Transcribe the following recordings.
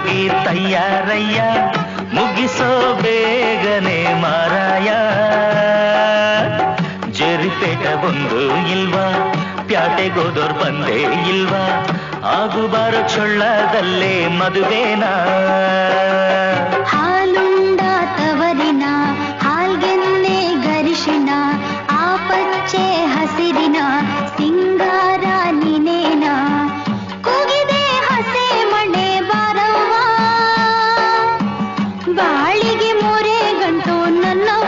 ಹುಡುಗಿ ತಯ್ಯಾರಯ್ಯ ಮುಗಿಸೋ ಬೇಗನೆ ಮಾರಾಯ. ಜರಿಪೇಟ ಒಂದು ಇಲ್ವಾ, ಪ್ಯಾಟೆಗೋದೋರ್ ಬಂದೇ ಇಲ್ವಾ, ಆಗುಬಾರೋ ಚೊಳ್ಳದಲ್ಲೇ ಮದುವೆನಾ. ಹಾಲುಂಡ ತವರಿನ ಹಾಲ್ಗೆನ್ನೆ ಗರಿಶಿನ, ಆ ಪಚ್ಚೆ ಹಸಿರಿನ ಸಿಂಗಾರ ನಿನೇನ. ಕೂಗಿದೆ ಹಸೆ ಮಣೆ ಬಾರವ್ವ, ಬಾಳಿಗೆ ಮೊರೆ ಗಂಟು ನನ್ನವ್ವ.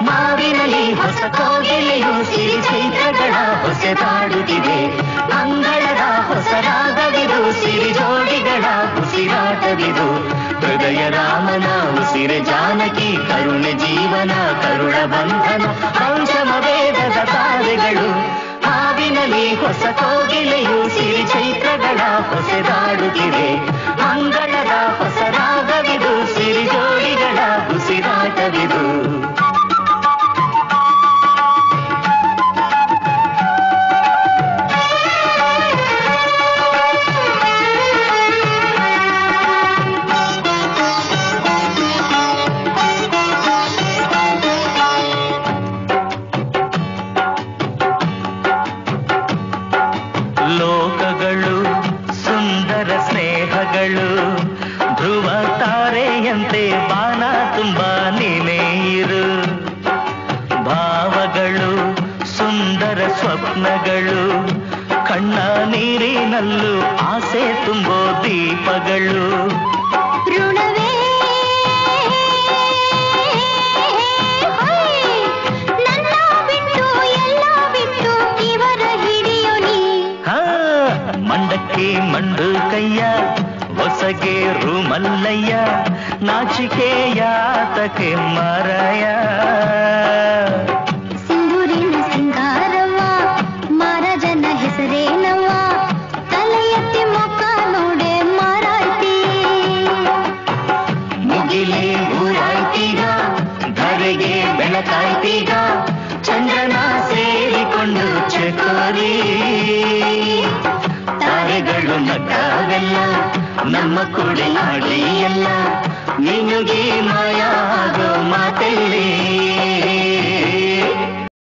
ಮಾವಿನಲ್ಲಿ ಹೊಸ ಕೋಗಿಲೆಯು ಸಿರಿ ಚೈತ್ರಗಳ ಹೊಸದಾಡುತ್ತಿದೆ. ಅಂಗಳದ ಹೊಸ ರಾಗವಿದು, ಸಿರಿ ಜೋಡಿಗಳ ಉಸಿರಾಟವಿದು. ಹೃದಯ ರಾಮನ ಉಸಿರೆ ಜಾನಕಿ, ಕರುಣೆ ಜೀವನ ಕರುಣ ಬಂಧನ, ಪಂಚಮ ವೇದದ ತಾರೆಗಳು. ಮಾವಿನಲ್ಲಿ ಹೊಸ ಕೋಗಿಲೆಯು ಸಿರಿ ಚೈತ್ರಗಳ ಹೊಸದಾಡುತ್ತಿದೆ. ಅಂಗಳದ ಹೊಸ ರಾಗವಿದು, ಸಿರಿ ಜೋಡಿಗಳ ಉಸಿರಾಟವಿದು. ಲೋಕಗಳು ಸುಂದರ ಸ್ನೇಹಗಳು, ಧ್ರುವ ತಾರೆಯಂತೆ ಬಾನ ತುಂಬ ನೀನೇ ಇರು. ಭಾವಗಳು ಸುಂದರ ಸ್ವಪ್ನಗಳು, ಕಣ್ಣ ನೀರಿನಲ್ಲೂ ಆಸೆ ತುಂಬೋ ದೀಪಗಳು. ಋಣವೇ ನನ್ನ ಬಿಟ್ಟು ಎಲ್ಲ ಬಿಟ್ಟು ಇವರ ಹಿಡಿಯೋ ನೀ. ಮಂಡಕ್ಕಿ ಮಂಡು ಕೈಯ ಹೊಸಗೆ ರೂಮಲ್ಲಯ್ಯ, ನಾಚಿಕೆ ಯಾತಕೆ ಮಾರಾಯ. ಸಿಂಧೂರಿನ ಸಿಂಗಾರವ್ವ, ಮಹಾರಾಜನ ಹೆಸರೇನವ್ವ, ತಲೆ ಎತ್ತಿ ಮೊಕ್ಕ ನೋಡೆ ಮಾರಾಯ್ತಿ. ಮುಗಿಲೇ ಊರಾಯ್ತೀಗ, ಧರೆಗೆ ಬೆಳಕಾಯ್ತೀಗ, ಚಂದ್ರನ ಸೇರಿಕೊಂಡು ಚಕೋರಿ. ತಾರೆಗಳು ನಗ್ಗಾವೆಲ್ಲ, ನಮ್ಮ ಕೂಡೆ ಆಡಿ ಎಲ್ಲ.